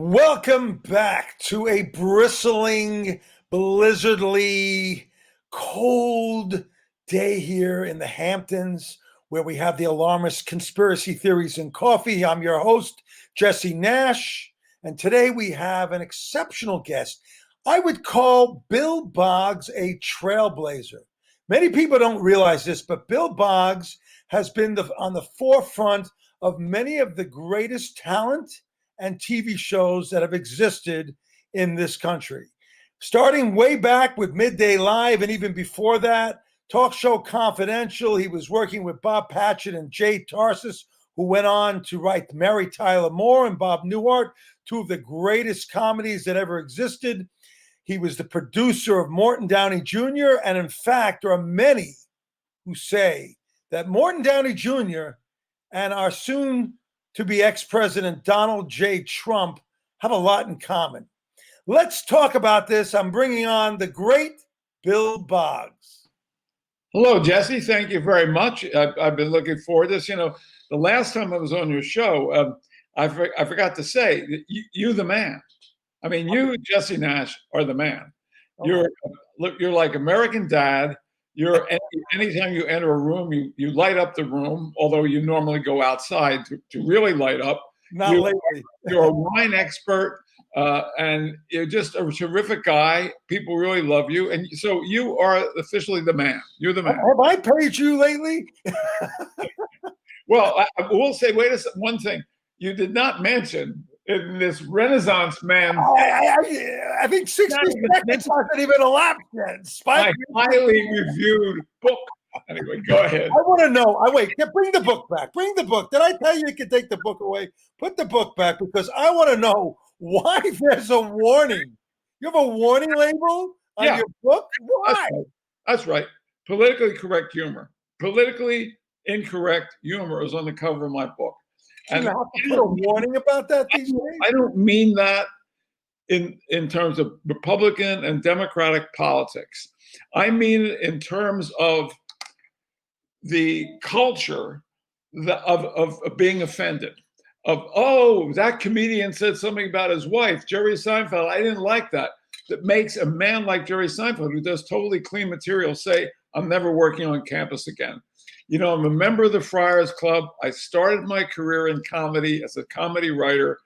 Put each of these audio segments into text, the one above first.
Welcome back to a bristling, blizzardly, cold day here in the Hamptons, where we have the alarmist conspiracy theories and coffee. I'm your host, Jesse Nash, and today we have an exceptional guest. I would call Bill Boggs a trailblazer. Many people don't realize this, but Bill Boggs has been on the forefront of many of the greatest talent and TV shows that have existed in this country. Starting way back with Midday Live, and even before that, Talk Show Confidential. He was working with Bob Patchett and Jay Tarsis, who went on to write Mary Tyler Moore and Bob Newhart, two of the greatest comedies that ever existed. He was the producer of Morton Downey Jr., and in fact, there are many who say that Morton Downey Jr. and our soon to be ex-president Donald J. Trump have a lot in common. Let's talk about this. I'm bringing on the great Bill Boggs. Hello, Jesse. Thank you very much. I've been looking forward to this. You know, the last time I was on your show, I forgot to say, you the man. I mean, you, Jesse Nash, are the man. You're like American Dad. Anytime you enter a room, you light up the room, although you normally go outside to really light up. Not lately. You're a wine expert, and you're just a terrific guy. People really love you. And so you are officially the man. You're the man. Have I paid you lately? Well, I will say, one thing. You did not mention in this Renaissance man. I think 60 seconds hasn't even elapsed yet. My highly reviewed book. Anyway, go ahead. I want to know. Bring the book back. Bring the book. Did I tell you could take the book away? Put the book back, because I want to know why there's a warning. You have a warning label on your book? Why? That's right. Politically correct humor. Politically incorrect humor is on the cover of my book. And you have to put a warning about that these days? I don't mean that in terms of Republican and Democratic politics. I mean it in terms of the culture of being offended. That comedian said something about his wife, Jerry Seinfeld. I didn't like that. That makes a man like Jerry Seinfeld, who does totally clean material, say, I'm never working on campus again. You know, I'm a member of the Friars Club. I started my career in comedy as a comedy writer.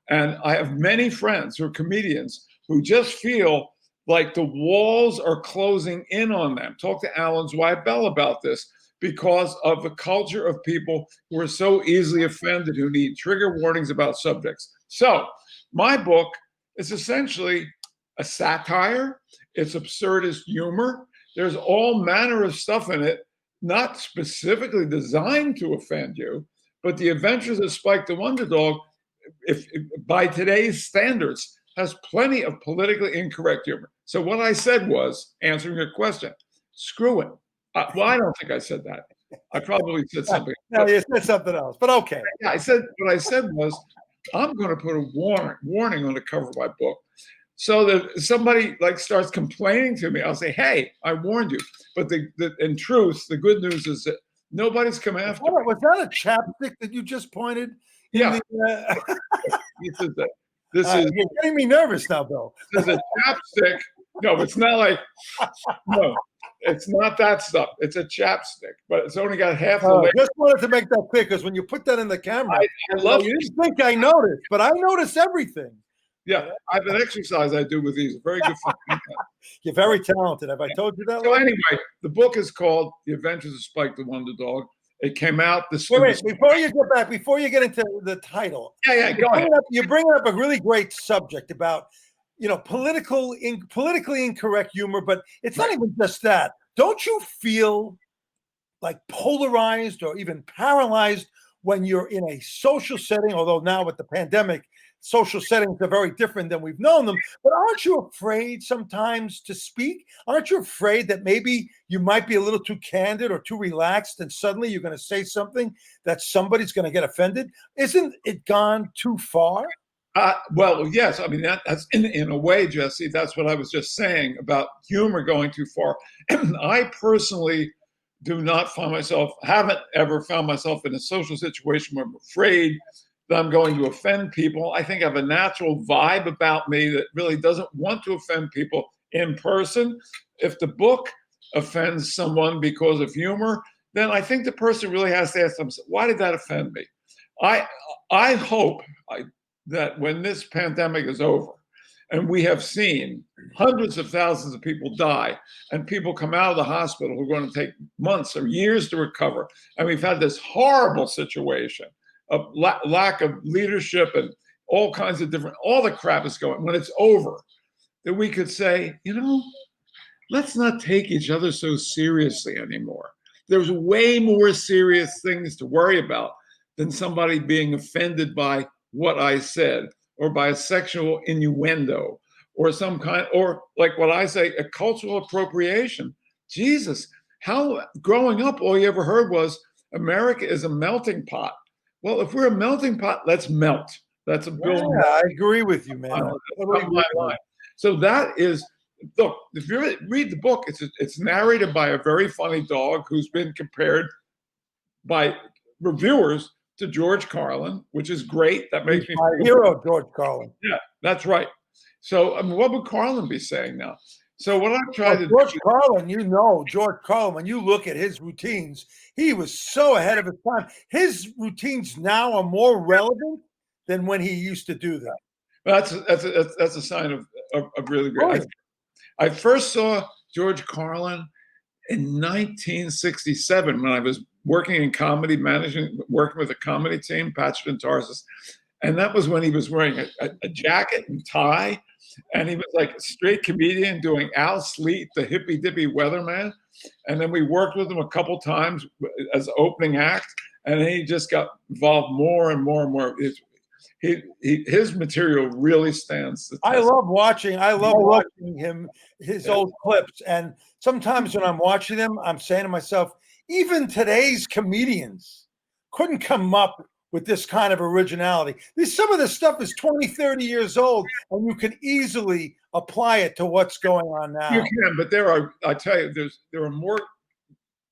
And I have many friends who are comedians who just feel like the walls are closing in on them. Talk to Alan's wife, Belle, about this, because of the culture of people who are so easily offended, who need trigger warnings about subjects. So my book is essentially a satire. It's absurdist humor. There's all manner of stuff in it, not specifically designed to offend you, but The Adventures of Spike the Wonder Dog, if by today's standards, has plenty of politically incorrect humor. So what I said was, answering your question, screw it. Well, I don't think I said that. I probably said something. No, you said something else, but okay. Yeah, what I said was, I'm going to put a warning on the cover of my book. So that if somebody starts complaining to me, I'll say, hey, I warned you. But in truth, the good news is that nobody's come after me. Was that a chapstick that you just pointed? Yeah. This is you're getting me nervous now, Bill. This is a chapstick. No, it's not like, no, it's not that stuff. It's a chapstick, but it's only got half the I layer. just wanted to make that clear, because when you put that in the camera, I love you didn't think I noticed, but I noticed everything. Yeah, I have an exercise I do with these. Very good for me. You're very talented. Have I told you that? So anyway, the book is called The Adventures of Spike the Wonder Dog. It came out this week. Wait, before you get into the title. Go ahead. You're bringing up a really great subject about, politically incorrect humor, but it's not even just that. Don't you feel like polarized or even paralyzed when you're in a social setting? Although now with the pandemic, social settings are very different than we've known them. But aren't you afraid sometimes to speak? Aren't you afraid that maybe you might be a little too candid or too relaxed, and suddenly you're going to say something that somebody's going to get offended? Isn't it gone too far? Well, yes. I mean, that's in a way, Jesse, that's what I was just saying about humor going too far. I personally haven't ever found myself in a social situation where I'm afraid that I'm going to offend people. I think I have a natural vibe about me that really doesn't want to offend people in person. If the book offends someone because of humor, then I think the person really has to ask themselves, why did that offend me? I hope that when this pandemic is over and we have seen hundreds of thousands of people die and people come out of the hospital who are going to take months or years to recover, and we've had this horrible situation of lack of leadership and all kinds of different, all the crap is going, when it's over, that we could say, let's not take each other so seriously anymore. There's way more serious things to worry about than somebody being offended by what I said, or by a sexual innuendo, or some kind, or like what I say, a cultural appropriation. Jesus, how growing up, all you ever heard was America is a melting pot. Well, if we're a melting pot, let's melt. That's a Bill. Yeah, I agree with you, man. My line. So that is, look, if you read the book, it's narrated by a very funny dog who's been compared by reviewers to George Carlin, which is great. That makes me my hero, George Carlin. Yeah, that's right. So, I mean, what would Carlin be saying now? So, what I've tried to George do, Carlin, George Carlin, when you look at his routines, he was so ahead of his time. His routines now are more relevant than when he used to do them. that's a sign of really great. I first saw George Carlin in 1967 when I was working in comedy, working with a comedy team, Patched and Tarsus. And that was when he was wearing a jacket and tie. And he was like a straight comedian doing Al Sleet, the hippy dippy weatherman. And then we worked with him a couple times as opening act. And then he just got involved more and more and more. His material really stands the test. I love watching him, his old clips. And sometimes when I'm watching them, I'm saying to myself, even today's comedians couldn't come up with this kind of originality. Some of this stuff is 20, 30 years old, and you can easily apply it to what's going on now. You can, but I tell you, there are more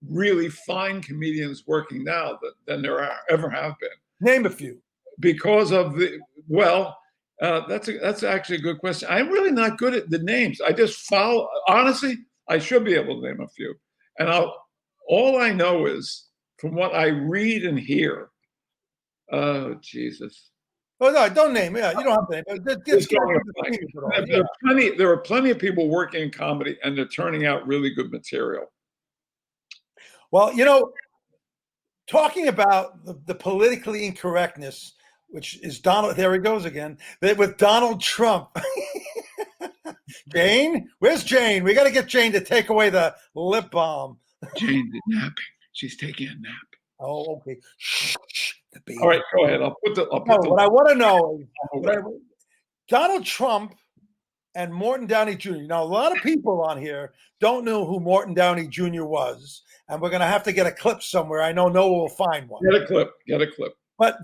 really fine comedians working now than there ever have been. Name a few. Because of that's actually a good question. I'm really not good at the names. I just follow. Honestly, I should be able to name a few. And all I know is from what I read and hear. Oh, Jesus. Oh, no, don't name it. You don't have to name it. There are plenty of people working in comedy, and they're turning out really good material. Well, talking about the politically incorrectness, which is Donald, there he goes again, with Donald Trump. Jane? Where's Jane? We got to get Jane to take away the lip balm. Jane is napping. She's taking a nap. Oh, okay. Shh. All right, go ahead. What I want to know is Donald Trump and Morton Downey Jr. Now, a lot of people on here don't know who Morton Downey Jr. was, and we're going to have to get a clip somewhere. I know Noah will find one. Get a clip. But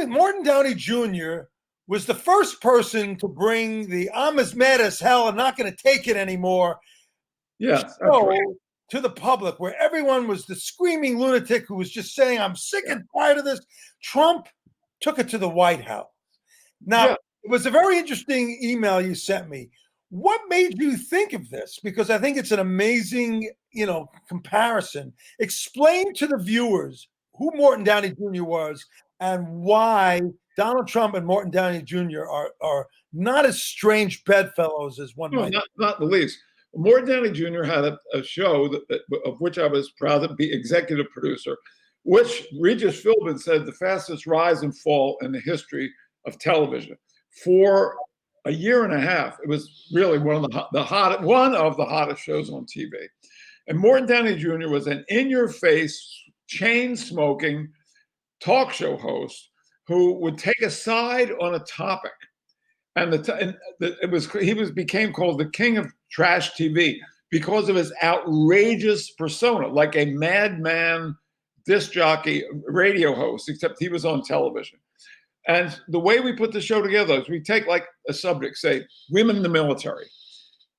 Morton Downey Jr. was the first person to bring the "I'm as mad as hell, I'm not going to take it anymore" show to the public, where everyone was the screaming lunatic who was just saying, "I'm sick and tired of this." Trump took it to the White House. Now, it was a very interesting email you sent me. What made you think of this? Because I think it's an amazing, comparison. Explain to the viewers who Morton Downey Jr. was and why Donald Trump and Morton Downey Jr. are not as strange bedfellows as one might. Not the least. Morton Downey Jr. had a show of which I was proud to be executive producer, which Regis Philbin said the fastest rise and fall in the history of television. For a year and a half, it was really one of the hottest shows on TV. And Morton Downey Jr. was an in-your-face, chain-smoking talk show host who would take a side on a topic. And he became called the king of trash TV because of his outrageous persona, like a madman disc jockey radio host, except he was on television. And the way we put the show together is we take like a subject, say women in the military,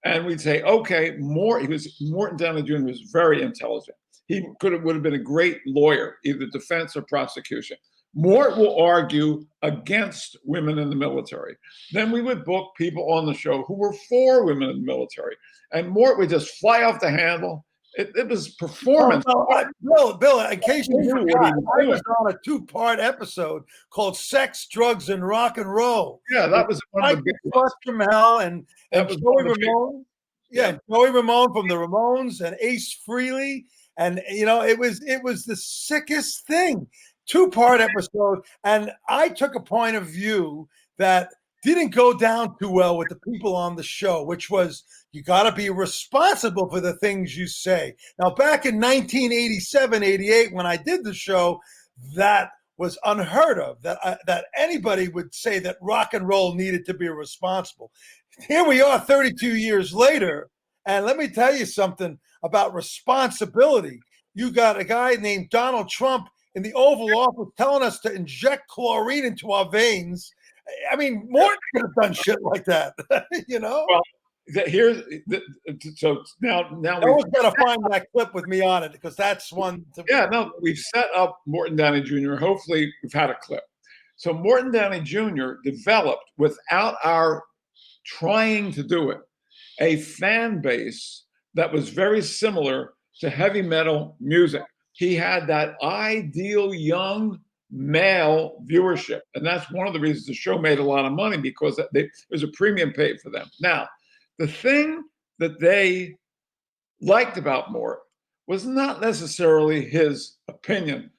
and we'd say, okay, Morton Downey Jr. was very intelligent. He would have been a great lawyer, either defense or prosecution. Mort will argue against women in the military. Then we would book people on the show who were for women in the military. And Mort would just fly off the handle. It was performance. Bill, in case you Knew what he forgot, was I doing. was on a 2-part episode called Sex, Drugs, and Rock and Roll. Yeah, that was one of the big ones. From Hell and That was Joey one of the big Ramone. Yeah. Joey Ramone from the Ramones and Ace Frehley. And, you know, it was the sickest thing. 2-part episode. And I took a point of view that didn't go down too well with the people on the show, which was you got to be responsible for the things you say. Now, back in 1987, 88, when I did the show, that was unheard of, that anybody would say that rock and roll needed to be responsible. Here we are 32 years later, and let me tell you something about responsibility. You got a guy named Donald Trump in the Oval Office telling us to inject chlorine into our veins. I mean, Morton could have done shit like that, you know? Well, so now we've got to find that clip with me on it because that's one. We've set up Morton Downey Jr. Hopefully, we've had a clip. So Morton Downey Jr. developed, without our trying to do it, a fan base that was very similar to heavy metal music. He had that ideal young male viewership, and that's one of the reasons the show made a lot of money, because there's a premium paid for them. Now, the thing that they liked about Mort was not necessarily his opinion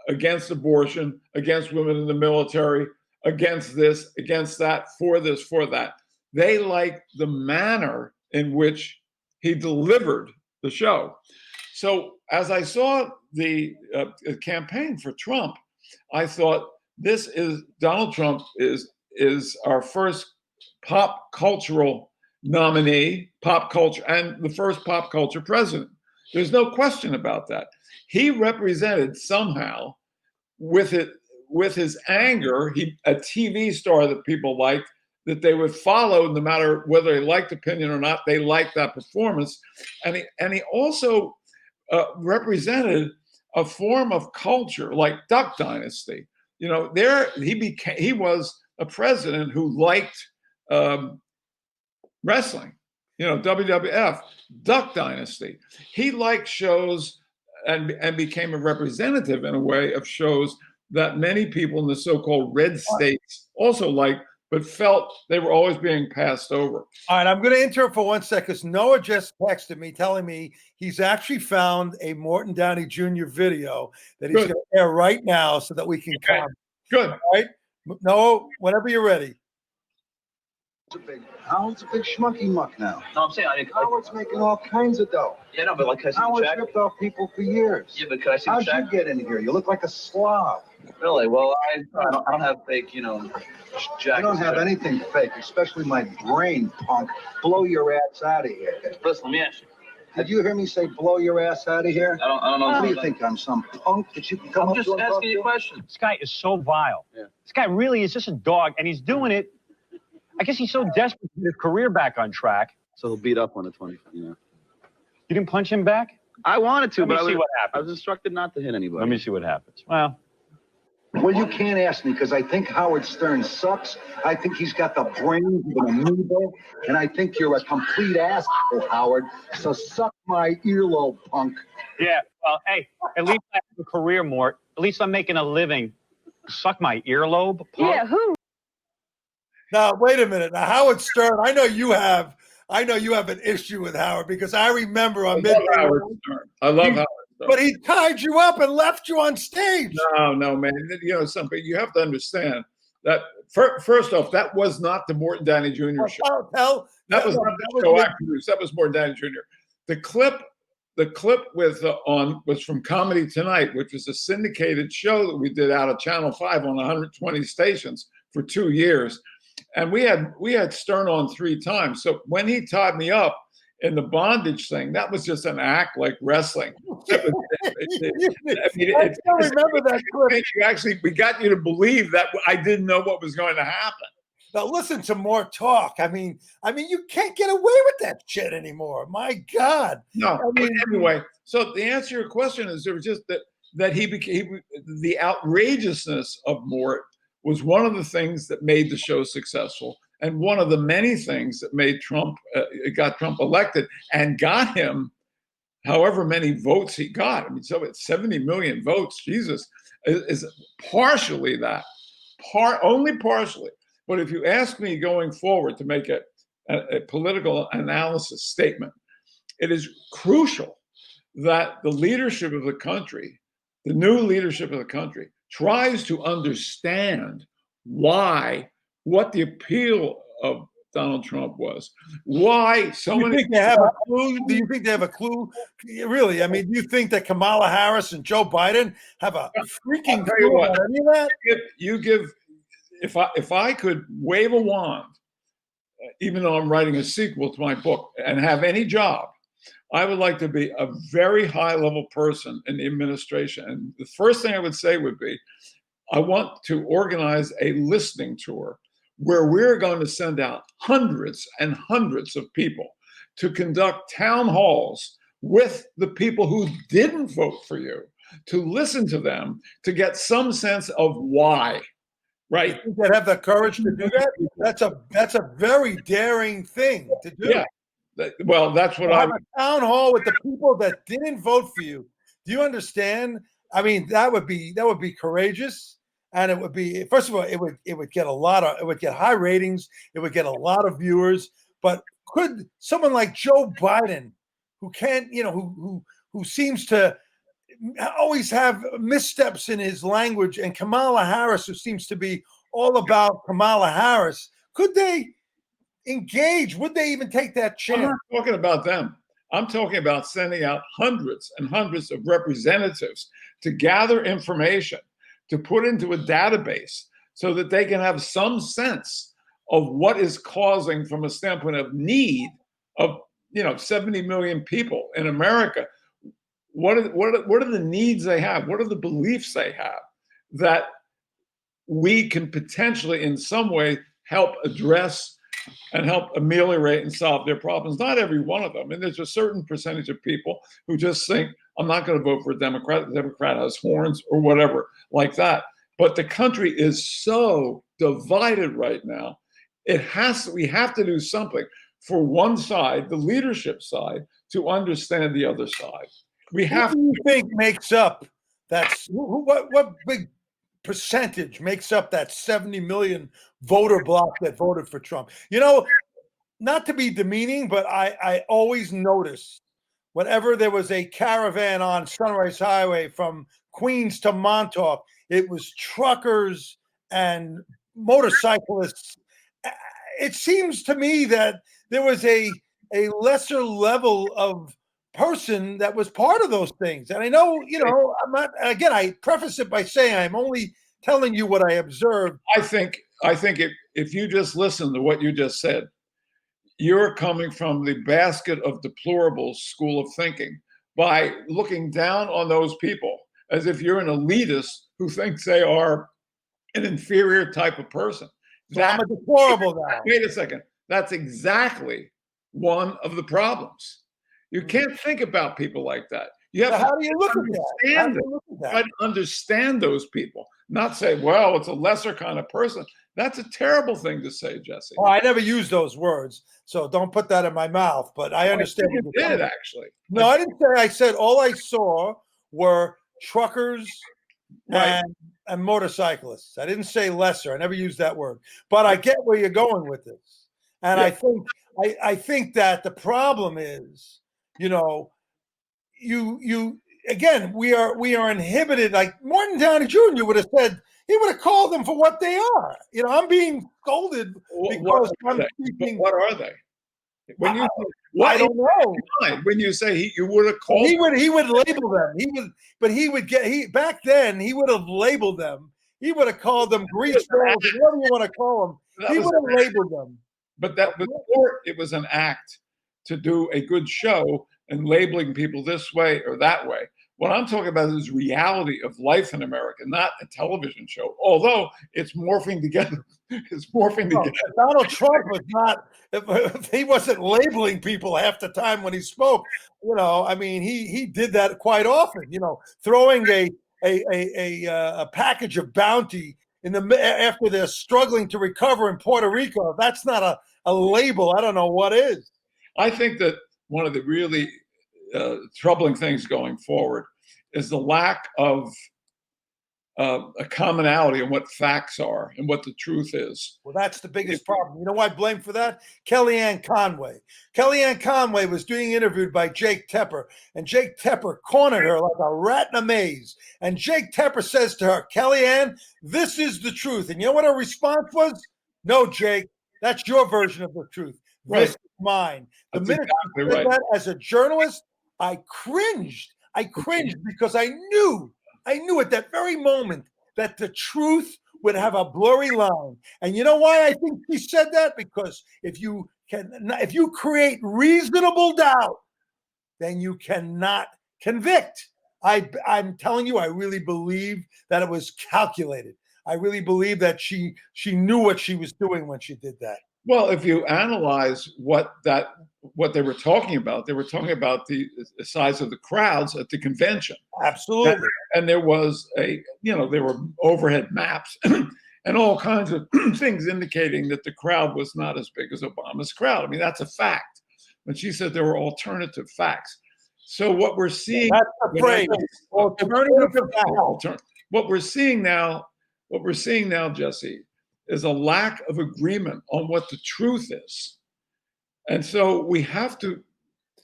against abortion, against women in the military, against this, against that, for this, for that. They liked the manner in which he delivered the show. So as I saw the campaign for Trump, I thought Donald Trump is our first pop cultural nominee, pop culture, and the first pop culture president. There's no question about that. He represented somehow with his anger, a TV star that people liked, that they would follow no matter whether they liked opinion or not. They liked that performance. And he also represented a form of culture like Duck Dynasty. You know, he was a president who liked wrestling, you know, WWF, Duck Dynasty. He liked shows and became a representative in a way of shows that many people in the so-called red states also liked, but felt they were always being passed over. All right, I'm going to interrupt for 1 second because Noah just texted me telling me he's actually found a Morton Downey Jr. video that he's going to air right now so that we can comment. Good. All right, Noah, whenever you're ready. Howard's a big schmucky muck now. No, I'm saying Howard's making all kinds of dough. Yeah, no, but like, can I see the Howard's check? ripped off people for years. Yeah, but can I see the How'd check? you get in here? You look like a slob. Really? Well, I don't have fake, you know, jackets. You don't have anything fake, especially my brain, punk. Blow your ass out of here. Listen, let me ask you. Did you hear me say blow your ass out of here? I don't know. What do you think? I'm some punk that you can come I'm up just to and talk asking you to? a question. This guy is so vile. Yeah. This guy really is just a dog, and he's doing it. I guess he's so desperate to get his career back on track. So he'll beat up on the 20, you know. You didn't punch him back? I wanted to, Let me but see what I happens. was instructed not to hit anybody. Let me see what happens. Well, Well, you can't ask me because I think Howard Stern sucks. I think he's got the brains of an amoeba, and I think you're a complete asshole, Howard. So suck my earlobe, punk. yeah. Well, hey, at least I have a career, Mort. At least I'm making a living. Suck my earlobe, punk. Yeah, who? Now, wait a minute. Now, Howard Stern, I know you have an issue with Howard because I remember on Midnight. I love Howard Stern. But he tied you up and left you on stage. No, man. You know something. You have to understand that. First off, that was not the Morton Downey Jr. show. That was not the show I produced. That was Morton Downey Jr. The clip was from Comedy Tonight, which was a syndicated show that we did out of Channel 5 on 120 stations for 2 years. And we had Stern on 3 times. So when he tied me up in the bondage thing, that was just an act like wrestling. I still remember that clip. We got you to believe that I didn't know what was going to happen. Now listen to more talk. I mean, you can't get away with that shit anymore. My God. No. Anyway, so the answer to your question is there was just that that he became, the outrageousness of Mort was one of the things that made the show successful, and one of the many things that made Trump, got Trump elected and got him however many votes he got. I mean, so it's 70 million votes. Jesus, is partially that, only partially. But if you ask me going forward to make a political analysis statement, it is crucial that the leadership of the country, the new leadership of the country, tries to understand what the appeal of Donald Trump was, why so Do you many. think they have a clue? Do you think they have a clue? Really? I mean, do you think that Kamala Harris and Joe Biden have a freaking I'll tell you clue what. about any of that? If I could wave a wand, even though I'm writing a sequel to my book, and have any job, I would like to be a very high level person in the administration. And the first thing I would say would be, I want to organize a listening tour where we're going to send out hundreds and hundreds of people to conduct town halls with the people who didn't vote for you, to listen to them, to get some sense of why. Right? You think they'd have the courage to do that? That's a very daring thing to do. Yeah. Well, that's what have a town hall with the people that didn't vote for you. Do you understand? I mean, that would be courageous, and it would be, first of all, it would get high ratings, it would get a lot of viewers. But could someone like Joe Biden, who can't, who seems to always have missteps in his language, and Kamala Harris, who seems to be all about Kamala Harris, could they engage? Would they even take that chance? I'm not talking about them. I'm talking about sending out hundreds and hundreds of representatives to gather information, to put into a database so that they can have some sense of what is causing, from a standpoint of need of 70 million people in America. What are the needs they have? What are the beliefs they have that we can potentially in some way help address and help ameliorate and solve their problems? Not every one of them. And there's a certain percentage of people who just think, I'm not going to vote for a Democrat. The Democrat has horns or whatever like that. But the country is so divided right now. We have to do something for one side, the leadership side, to understand the other side. We have. What do you think makes up that? What big percentage makes up that 70 million voter block that voted for Trump? Not to be demeaning, but I always notice whenever there was a caravan on Sunrise Highway from Queens to Montauk, it was truckers and motorcyclists. It seems to me that there was a lesser level of person that was part of those things. And I know, I'm not, again, I preface it by saying I'm only telling you what I observed. I think if you just listen to what you just said, you're coming from the basket of deplorables school of thinking by looking down on those people as if you're an elitist who thinks they are an inferior type of person. So I'm a deplorable guy. Wait a second. That's exactly one of the problems. You can't think about people like that. You have how do you look at that? Try to understand those people, not say, well, it's a lesser kind of person. That's a terrible thing to say, Jesse. Oh, I never use those words, so don't put that in my mouth. But I understand. You did, actually. No, I didn't say. I said all I saw were truckers and motorcyclists. I didn't say lesser. I never used that word. But I get where you're going with this, and I think that the problem is, again, we are inhibited. Like Morton Downey Jr. would have said, he would have called them for what they are. I'm being scolded because I'm speaking. What are they? When you, I don't know. When you say you would have called, he would label them. Back then he would have labeled them. He would have called them grease balls, whatever you want to call them. He would have labeled them. But before it was an act to do a good show and labeling people this way or that way. What I'm talking about is reality of life in America, not a television show. Although it's morphing together. Donald Trump was not. If he wasn't labeling people half the time when he spoke. He did that quite often. Throwing a package of bounty after they're struggling to recover in Puerto Rico. If that's not a label, I don't know what is. I think that one of the really troubling things going forward is the lack of a commonality on what facts are and what the truth is. Well, that's the biggest problem. You know who I blame for that? Kellyanne Conway. Kellyanne Conway was being interviewed by Jake Tepper, and Jake Tepper cornered her like a rat in a maze. And Jake Tepper says to her, Kellyanne, this is the truth. And you know what her response was? No, Jake, that's your version of the truth. Right. This is mine. The That's minute exactly you said right. that as a journalist, I cringed. I cringed because I knew at that very moment that the truth would have a blurry line. And you know why I think he said that? Because if you create reasonable doubt, then you cannot convict. I'm telling you, I really believe that it was calculated. I really believe that she knew what she was doing when she did that. Well, if you analyze what they were talking about, they were talking about the size of the crowds at the convention. Absolutely. And there was there were overhead maps and all kinds of things indicating that the crowd was not as big as Obama's crowd. I mean, that's a fact. But she said there were alternative facts. So what we're seeing, that's the phrase. Alternative. What we're seeing now, Jesse, is a lack of agreement on what the truth is. And so we have to.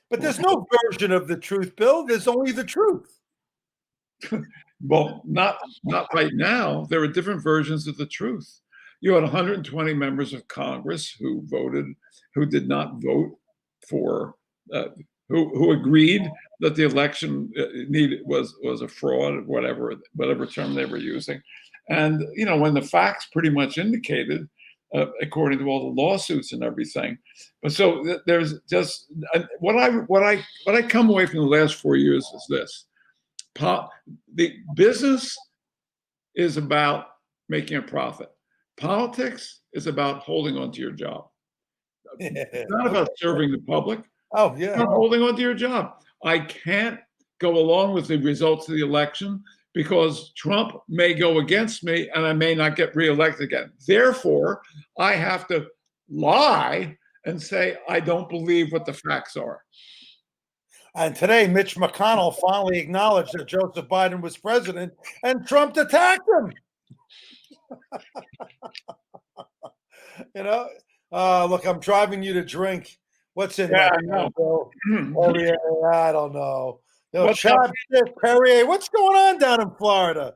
But there's no version of the truth, Bill. There's only the truth. Well, not right now. There are different versions of the truth. You had 120 members of Congress who did not vote for, who agreed that the election was a fraud, whatever term they were using. And when the facts pretty much indicated, according to all the lawsuits and everything, but so there's just what I come away from the last 4 years is this: the business is about making a profit. Politics is about holding on to your job. It's not about serving the public. Oh yeah, it's about holding on to your job. I can't go along with the results of the election, because Trump may go against me and I may not get reelected again. Therefore, I have to lie and say, I don't believe what the facts are. And today, Mitch McConnell finally acknowledged that Joseph Biden was president and Trump attacked him. Look, I'm driving you to drink. What's in that? I know. Oh, yeah, I don't know. Perrier, what's going on down in Florida?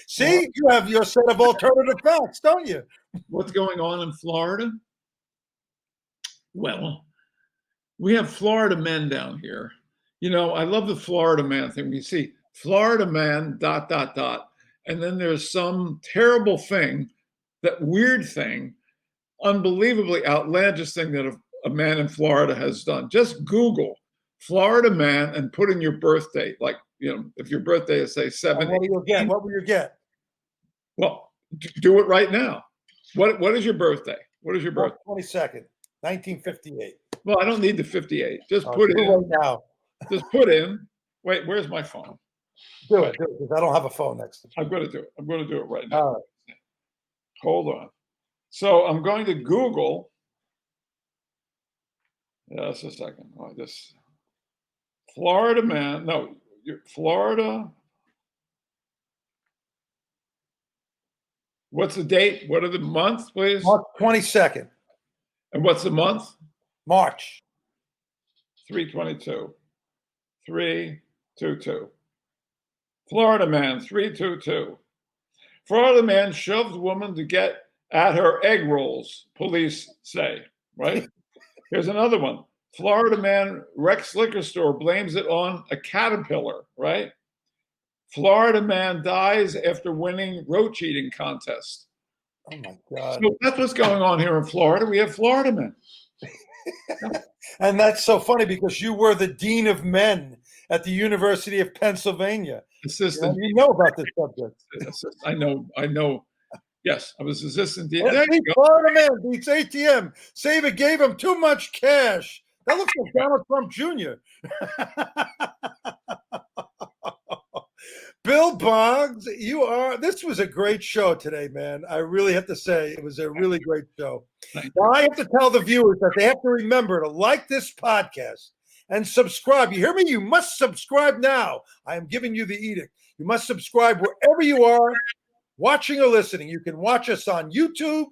See, you have your set of alternative facts, don't you? What's going on in Florida? Well, we have Florida men down here. I love the Florida man thing. You see, Florida man, ... And then there's some terrible thing, that weird thing, unbelievably outlandish thing that a man in Florida has done. Just Google Florida man and put in your birth date. Like, if your birthday is, say, 7. What will you get? Well, do it right now. What is your birthday? What is your birthday? 22nd, 1958. Well, I don't need the 58. Just put it in. Right now. Just put in. Wait, where's my phone? Do it, because I don't have a phone next to me. I'm going to do it. I'm going to do it right now. All right. Hold on. So I'm going to Google. Just a second. This Florida man. No, Florida. What's the date? What are the months, please? March 22nd. And what's the month? March. 322. 322. Florida man, 322. Florida man shoves woman to get at her egg rolls, police say, right? Here's another one. Florida man wrecks liquor store, blames it on a caterpillar, right? Florida man dies after winning roach eating contest. Oh my God. So that's what's going on here in Florida. We have Florida men. And that's so funny, because you were the dean of men at the University of Pennsylvania. Assistant. You know about this subject. I know. Yes, I was assistant dean. There you go. Florida man beats ATM. Save it gave him too much cash. That looks like Donald Trump Jr. Bill Boggs, this was a great show today, man. I really have to say it was a really great show. Now I have to tell the viewers that they have to remember to like this podcast and subscribe. You hear me? You must subscribe now. I am giving you the edict. You must subscribe wherever you are, watching or listening. You can watch us on YouTube,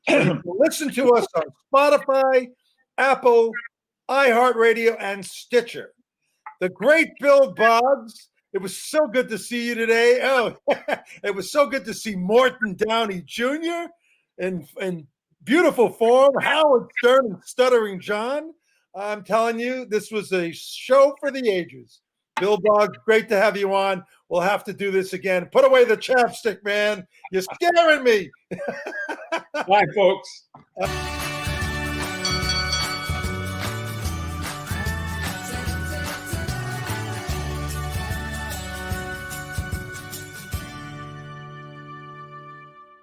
or you can listen to us on Spotify, Apple, iHeartRadio, and Stitcher. The great Bill Boggs. It was so good to see you today. Oh, it was so good to see Morton Downey Jr. in beautiful form. Howard Stern and Stuttering John. I'm telling you, this was a show for the ages. Bill Boggs, great to have you on. We'll have to do this again. Put away the chapstick, man. You're scaring me. Bye, folks.